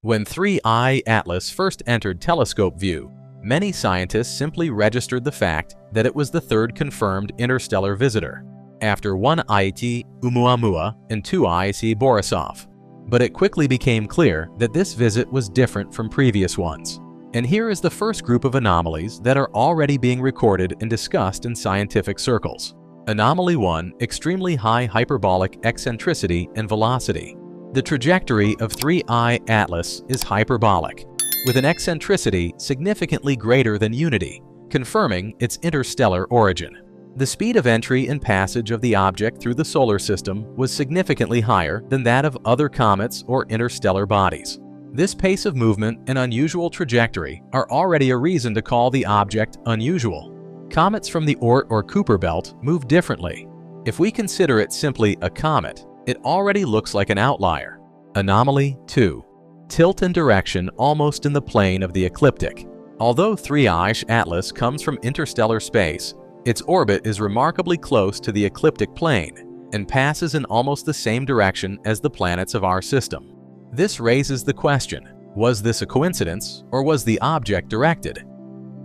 When 3I Atlas first entered telescope view, many scientists simply registered the fact that it was the third confirmed interstellar visitor, after 1IT Oumuamua and 2IT Borisov. But it quickly became clear that this visit was different from previous ones. And here is the first group of anomalies that are already being recorded and discussed in scientific circles. Anomaly 1, extremely high hyperbolic eccentricity and velocity. The trajectory of 3I Atlas is hyperbolic, with an eccentricity significantly greater than unity, confirming its interstellar origin. The speed of entry and passage of the object through the solar system was significantly higher than that of other comets or interstellar bodies. This pace of movement and unusual trajectory are already a reason to call the object unusual. Comets from the Oort or Kuiper belt move differently. If we consider it simply a comet, it already looks like an outlier. Anomaly 2. Tilt and direction almost in the plane of the ecliptic. Although 3I Atlas comes from interstellar space, its orbit is remarkably close to the ecliptic plane and passes in almost the same direction as the planets of our system. This raises the question, was this a coincidence or was the object directed?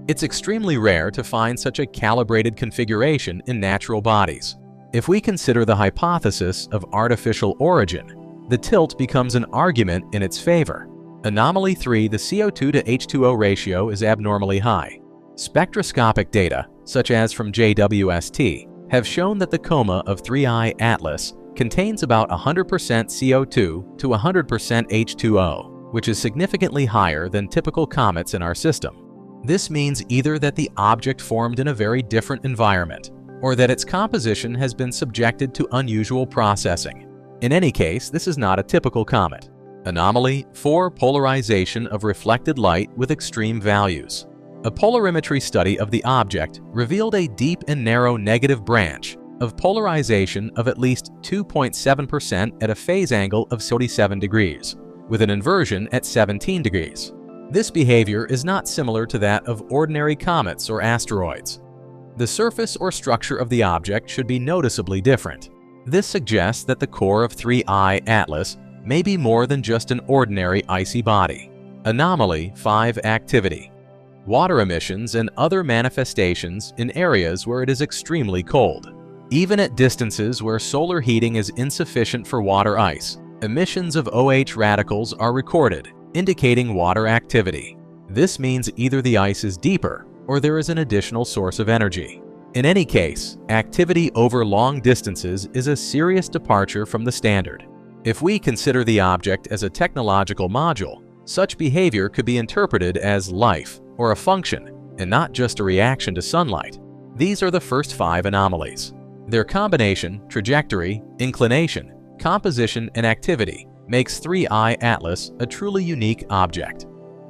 It's extremely rare to find such a calibrated configuration in natural bodies. If we consider the hypothesis of artificial origin, the tilt becomes an argument in its favor. Anomaly 3, the CO2 to H2O ratio is abnormally high. Spectroscopic data, such as from JWST, have shown that the coma of 3I Atlas contains about 100% CO2 to 100% H2O, which is significantly higher than typical comets in our system. This means either that the object formed in a very different environment, or that its composition has been subjected to unusual processing. In any case, this is not a typical comet. Anomaly 4, polarization of reflected light with extreme values. A polarimetry study of the object revealed a deep and narrow negative branch of polarization of at least 2.7% at a phase angle of 47 degrees, with an inversion at 17 degrees. This behavior is not similar to that of ordinary comets or asteroids. The surface or structure of the object should be noticeably different. This suggests that the core of 3I Atlas may be more than just an ordinary icy body. Anomaly 5, activity. Water emissions and other manifestations in areas where it is extremely cold. Even at distances where solar heating is insufficient for water ice, emissions of OH radicals are recorded, indicating water activity. This means either the ice is deeper or there is an additional source of energy. In any case, activity over long distances is a serious departure from the standard. If we consider the object as a technological module, such behavior could be interpreted as life or a function and not just a reaction to sunlight. These are the first 5 anomalies. Their combination, trajectory, inclination, composition, and activity makes 3I Atlas a truly unique object.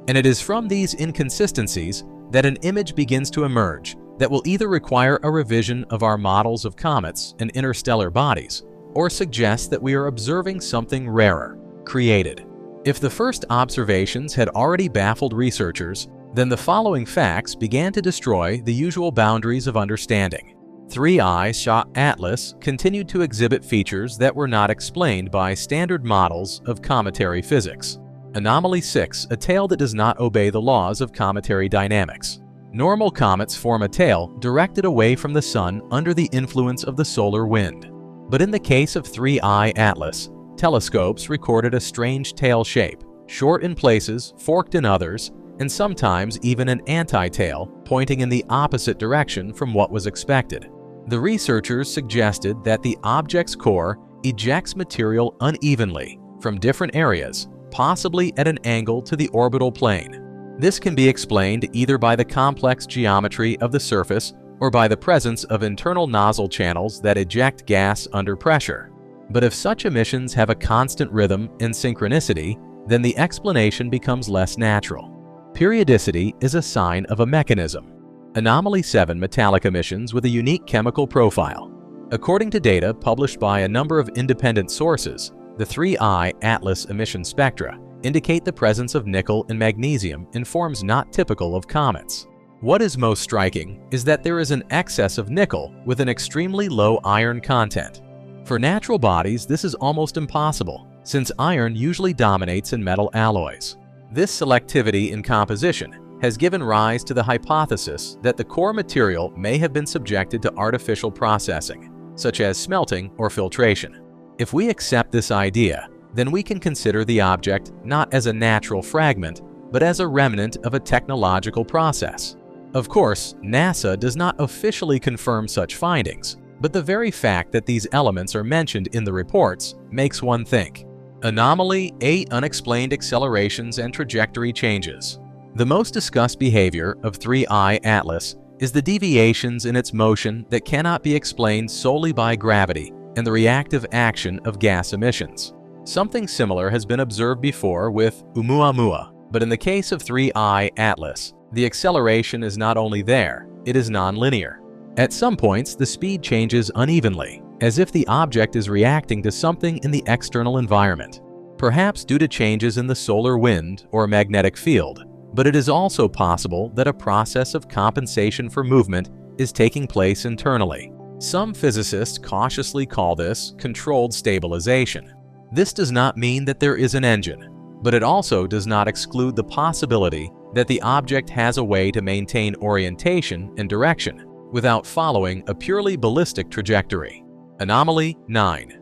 And it is from these inconsistencies that an image begins to emerge that will either require a revision of our models of comets and interstellar bodies, or suggest that we are observing something rarer, created. If the first observations had already baffled researchers, then the following facts began to destroy the usual boundaries of understanding. 3I Atlas continued to exhibit features that were not explained by standard models of cometary physics. Anomaly 6, a tail that does not obey the laws of cometary dynamics. Normal comets form a tail directed away from the Sun under the influence of the solar wind. But in the case of 3I Atlas, telescopes recorded a strange tail shape, short in places, forked in others, and sometimes even an anti-tail pointing in the opposite direction from what was expected. The researchers suggested that the object's core ejects material unevenly from different areas, possibly at an angle to the orbital plane. This can be explained either by the complex geometry of the surface or by the presence of internal nozzle channels that eject gas under pressure. But if such emissions have a constant rhythm and synchronicity, then the explanation becomes less natural. Periodicity is a sign of a mechanism. Anomaly 7, metallic emissions with a unique chemical profile. According to data published by a number of independent sources, the 3I Atlas emission spectra indicate the presence of nickel and magnesium in forms not typical of comets. What is most striking is that there is an excess of nickel with an extremely low iron content. For natural bodies, this is almost impossible, since iron usually dominates in metal alloys. This selectivity in composition has given rise to the hypothesis that the core material may have been subjected to artificial processing, such as smelting or filtration. If we accept this idea, then we can consider the object not as a natural fragment, but as a remnant of a technological process. Of course, NASA does not officially confirm such findings, but the very fact that these elements are mentioned in the reports makes one think. Anomaly 8 Unexplained accelerations and trajectory changes. The most discussed behavior of 3I Atlas is the deviations in its motion that cannot be explained solely by gravity and the reactive action of gas emissions. Something similar has been observed before with Oumuamua, but in the case of 3I Atlas, the acceleration is not only there, it is nonlinear. At some points, the speed changes unevenly, as if the object is reacting to something in the external environment, perhaps due to changes in the solar wind or magnetic field. But it is also possible that a process of compensation for movement is taking place internally. Some physicists cautiously call this controlled stabilization. This does not mean that there is an engine, but it also does not exclude the possibility that the object has a way to maintain orientation and direction without following a purely ballistic trajectory. Anomaly 9.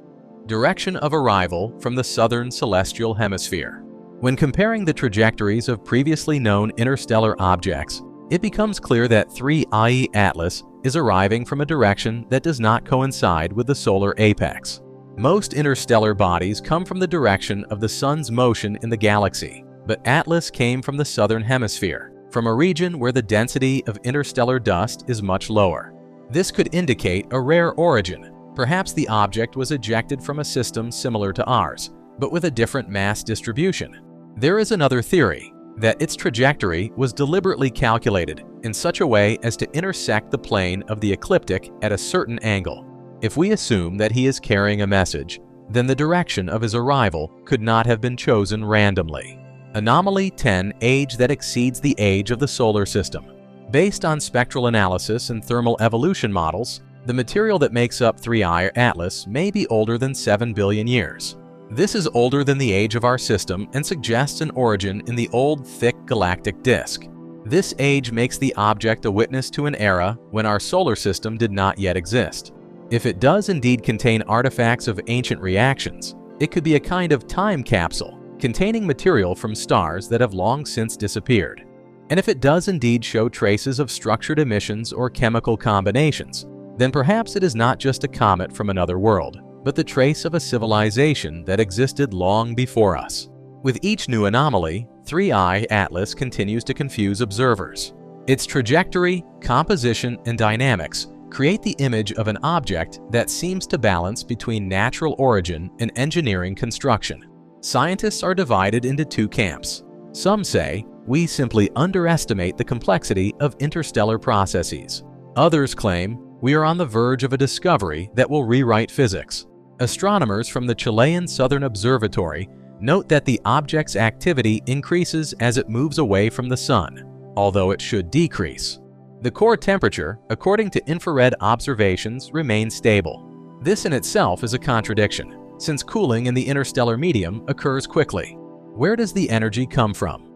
Direction of arrival from the southern celestial hemisphere. When comparing the trajectories of previously known interstellar objects, it becomes clear that 3I Atlas is arriving from a direction that does not coincide with the solar apex. Most interstellar bodies come from the direction of the Sun's motion in the galaxy, but Atlas came from the southern hemisphere, from a region where the density of interstellar dust is much lower. This could indicate a rare origin. Perhaps the object was ejected from a system similar to ours, but with a different mass distribution. There is another theory, that its trajectory was deliberately calculated in such a way as to intersect the plane of the ecliptic at a certain angle. If we assume that he is carrying a message, then the direction of his arrival could not have been chosen randomly. Anomaly 10 Age that exceeds the age of the solar system. Based on spectral analysis and thermal evolution models, the material that makes up 3I Atlas may be older than 7 billion years. This is older than the age of our system and suggests an origin in the old, thick galactic disk. This age makes the object a witness to an era when our solar system did not yet exist. If it does indeed contain artifacts of ancient reactions, it could be a kind of time capsule containing material from stars that have long since disappeared. And if it does indeed show traces of structured emissions or chemical combinations, then perhaps it is not just a comet from another world, but the trace of a civilization that existed long before us. With each new anomaly, 3I Atlas continues to confuse observers. Its trajectory, composition, and dynamics create the image of an object that seems to balance between natural origin and engineering construction. Scientists are divided into two camps. Some say, we simply underestimate the complexity of interstellar processes. Others claim, we are on the verge of a discovery that will rewrite physics. Astronomers from the Chilean Southern Observatory note that the object's activity increases as it moves away from the Sun, although it should decrease. The core temperature, according to infrared observations, remains stable. This in itself is a contradiction, since cooling in the interstellar medium occurs quickly. Where does the energy come from?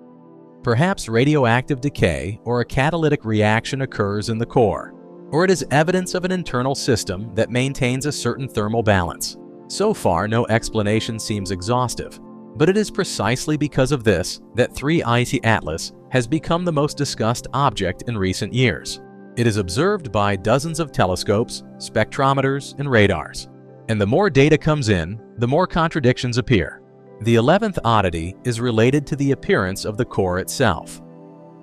Perhaps radioactive decay or a catalytic reaction occurs in the core, or it is evidence of an internal system that maintains a certain thermal balance. So far, no explanation seems exhaustive, but it is precisely because of this that 3I Atlas has become the most discussed object in recent years. It is observed by dozens of telescopes, spectrometers, and radars. And the more data comes in, the more contradictions appear. The 11th oddity is related to the appearance of the core itself.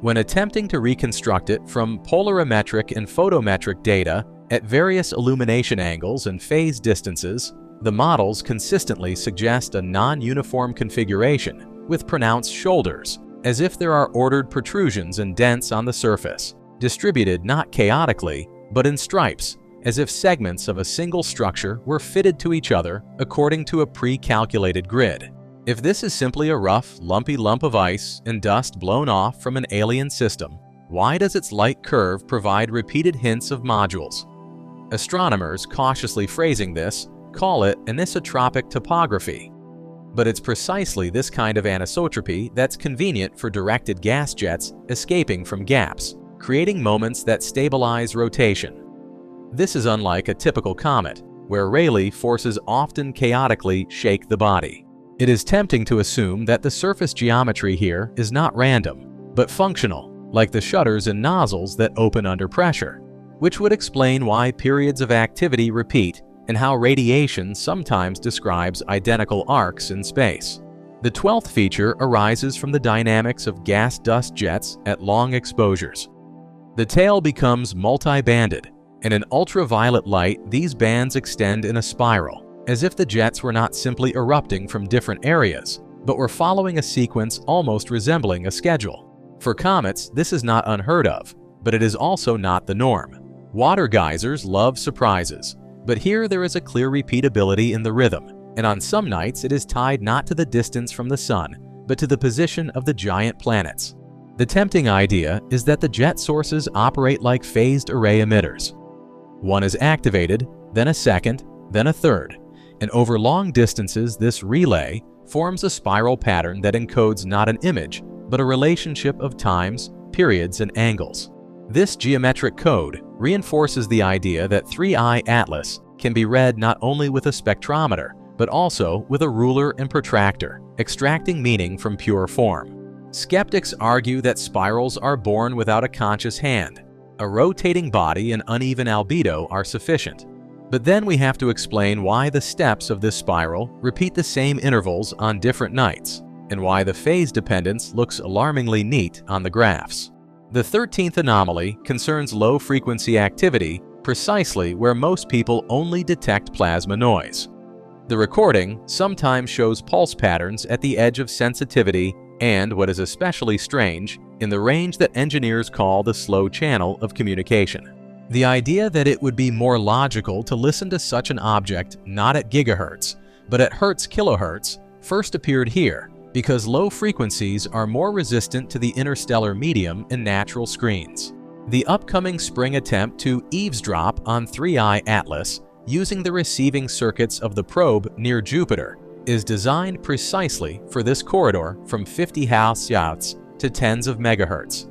When attempting to reconstruct it from polarimetric and photometric data at various illumination angles and phase distances, the models consistently suggest a non-uniform configuration with pronounced shoulders, as if there are ordered protrusions and dents on the surface, distributed not chaotically, but in stripes, as if segments of a single structure were fitted to each other according to a pre-calculated grid. If this is simply a rough, lumpy lump of ice and dust blown off from an alien system, why does its light curve provide repeated hints of modules? Astronomers, cautiously phrasing this, call it anisotropic topography. But it's precisely this kind of anisotropy that's convenient for directed gas jets escaping from gaps, creating moments that stabilize rotation. This is unlike a typical comet, where Rayleigh forces often chaotically shake the body. It is tempting to assume that the surface geometry here is not random, but functional, like the shutters and nozzles that open under pressure, which would explain why periods of activity repeat and how radiation sometimes describes identical arcs in space. The 12th feature arises from the dynamics of gas-dust jets at long exposures. The tail becomes multi-banded, and in ultraviolet light these bands extend in a spiral, as if the jets were not simply erupting from different areas, but were following a sequence almost resembling a schedule. For comets, this is not unheard of, but it is also not the norm. Water geysers love surprises, but here there is a clear repeatability in the rhythm, and on some nights it is tied not to the distance from the Sun, but to the position of the giant planets. The tempting idea is that the jet sources operate like phased array emitters. One is activated, then a second, then a third, and over long distances this relay forms a spiral pattern that encodes not an image, but a relationship of times, periods, and angles. This geometric code reinforces the idea that 3I Atlas can be read not only with a spectrometer, but also with a ruler and protractor, extracting meaning from pure form. Skeptics argue that spirals are born without a conscious hand. A rotating body and uneven albedo are sufficient. But then we have to explain why the steps of this spiral repeat the same intervals on different nights, and why the phase dependence looks alarmingly neat on the graphs. The 13th anomaly concerns low-frequency activity precisely where most people only detect plasma noise. The recording sometimes shows pulse patterns at the edge of sensitivity and, what is especially strange, in the range that engineers call the slow channel of communication. The idea that it would be more logical to listen to such an object not at gigahertz, but at hertz-kilohertz, first appeared here, because low frequencies are more resistant to the interstellar medium in natural screens. The upcoming spring attempt to eavesdrop on 3I Atlas using the receiving circuits of the probe near Jupiter is designed precisely for this corridor from 50 Hz to tens of megahertz.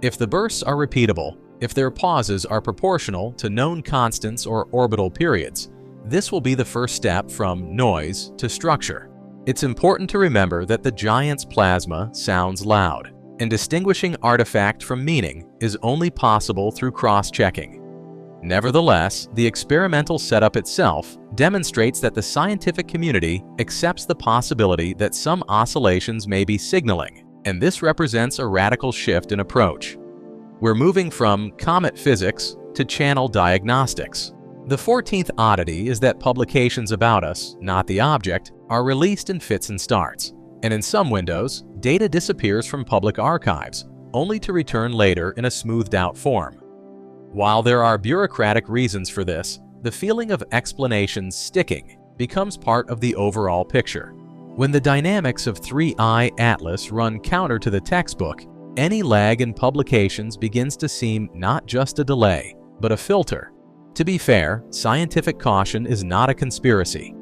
If the bursts are repeatable, if their pauses are proportional to known constants or orbital periods, this will be the first step from noise to structure. It's important to remember that the giant's plasma sounds loud, and distinguishing artifact from meaning is only possible through cross-checking. Nevertheless, the experimental setup itself demonstrates that the scientific community accepts the possibility that some oscillations may be signaling, and this represents a radical shift in approach. We're moving from comet physics to channel diagnostics. The 14th oddity is that publications about us, not the object, are released in fits and starts, and in some windows, data disappears from public archives, only to return later in a smoothed-out form. While there are bureaucratic reasons for this, the feeling of explanations sticking becomes part of the overall picture. When the dynamics of 3I Atlas run counter to the textbook, any lag in publications begins to seem not just a delay, but a filter. To be fair, scientific caution is not a conspiracy.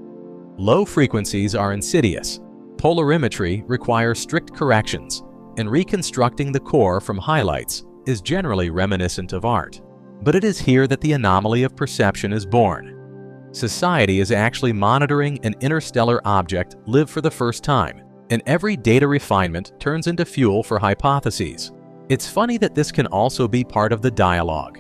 Low frequencies are insidious. Polarimetry requires strict corrections, and reconstructing the core from highlights is generally reminiscent of art. But it is here that the anomaly of perception is born. Society is actually monitoring an interstellar object live for the first time, and every data refinement turns into fuel for hypotheses. It's funny that this can also be part of the dialogue.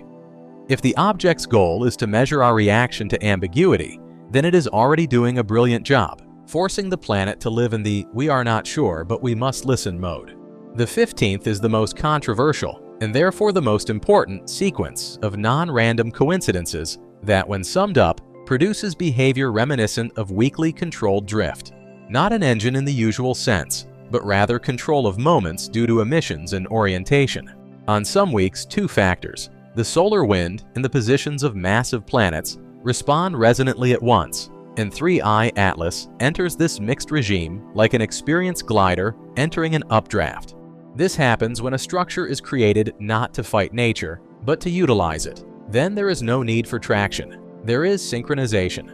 If the object's goal is to measure our reaction to ambiguity, then it is already doing a brilliant job, forcing the planet to live in the "we are not sure, but we must listen" mode. The 15th is the most controversial, and therefore the most important, sequence of non-random coincidences that, when summed up, produces behavior reminiscent of weakly controlled drift. Not an engine in the usual sense, but rather control of moments due to emissions and orientation. On some weeks, two factors, the solar wind and the positions of massive planets, respond resonantly at once, and 3I Atlas enters this mixed regime like an experienced glider entering an updraft. This happens when a structure is created not to fight nature, but to utilize it. Then there is no need for traction. There is synchronization.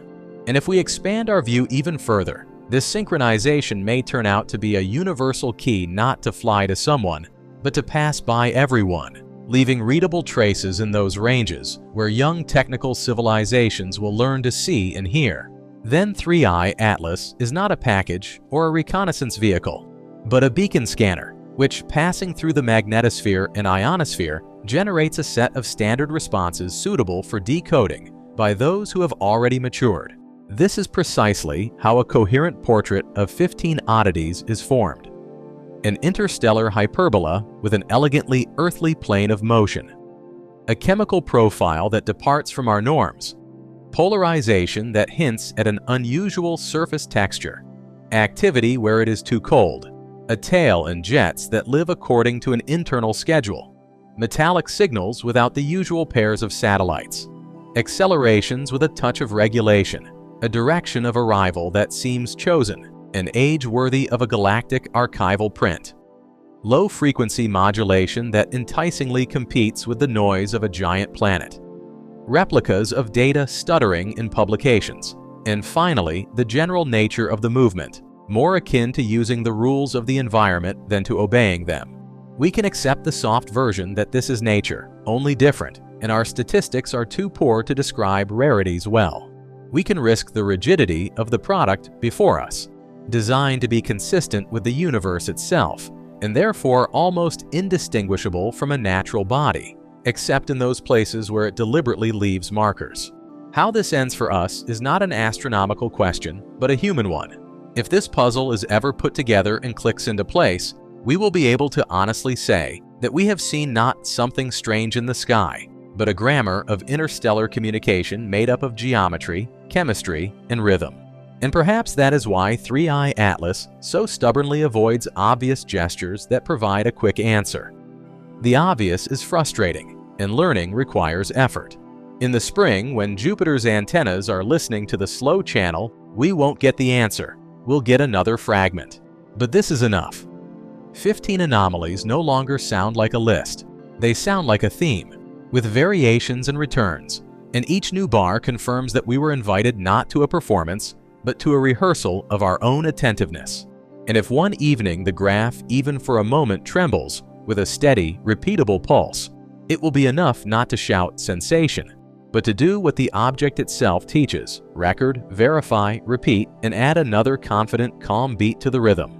And if we expand our view even further, This synchronization may turn out to be a universal key not to fly to someone, but to pass by everyone, leaving readable traces in those ranges where young technical civilizations will learn to see and hear. Then 3i Atlas is not a package or a reconnaissance vehicle, but a beacon scanner, which, passing through the magnetosphere and ionosphere, generates a set of standard responses suitable for decoding by those who have already matured. This is precisely how a coherent portrait of 15 oddities is formed. An interstellar hyperbola with an elegantly earthly plane of motion. A chemical profile that departs from our norms. Polarization that hints at an unusual surface texture. Activity where it is too cold. A tail and jets that live according to an internal schedule. Metallic signals without the usual pairs of satellites. Accelerations with a touch of regulation. A direction of arrival that seems chosen, an age worthy of a galactic archival print. Low-frequency modulation that enticingly competes with the noise of a giant planet. Replicas of data stuttering in publications. And finally, the general nature of the movement, more akin to using the rules of the environment than to obeying them. We can accept the soft version that this is nature, only different, and our statistics are too poor to describe rarities well. We can risk the rigidity of the product before us, designed to be consistent with the universe itself, and therefore almost indistinguishable from a natural body, except in those places where it deliberately leaves markers. How this ends for us is not an astronomical question, but a human one. If this puzzle is ever put together and clicks into place, we will be able to honestly say that we have seen not something strange in the sky, but a grammar of interstellar communication made up of geometry, chemistry, and rhythm. And perhaps that is why 3i Atlas so stubbornly avoids obvious gestures that provide a quick answer. The obvious is frustrating, and learning requires effort. In the spring, when Jupiter's antennas are listening to the slow channel, we won't get the answer. We'll get another fragment. But this is enough. 15 anomalies no longer sound like a list. They sound like a theme, with variations and returns. And each new bar confirms that we were invited not to a performance, but to a rehearsal of our own attentiveness. And if one evening the graph, even for a moment, trembles with a steady, repeatable pulse, it will be enough not to shout sensation, but to do what the object itself teaches: record, verify, repeat, and add another confident, calm beat to the rhythm.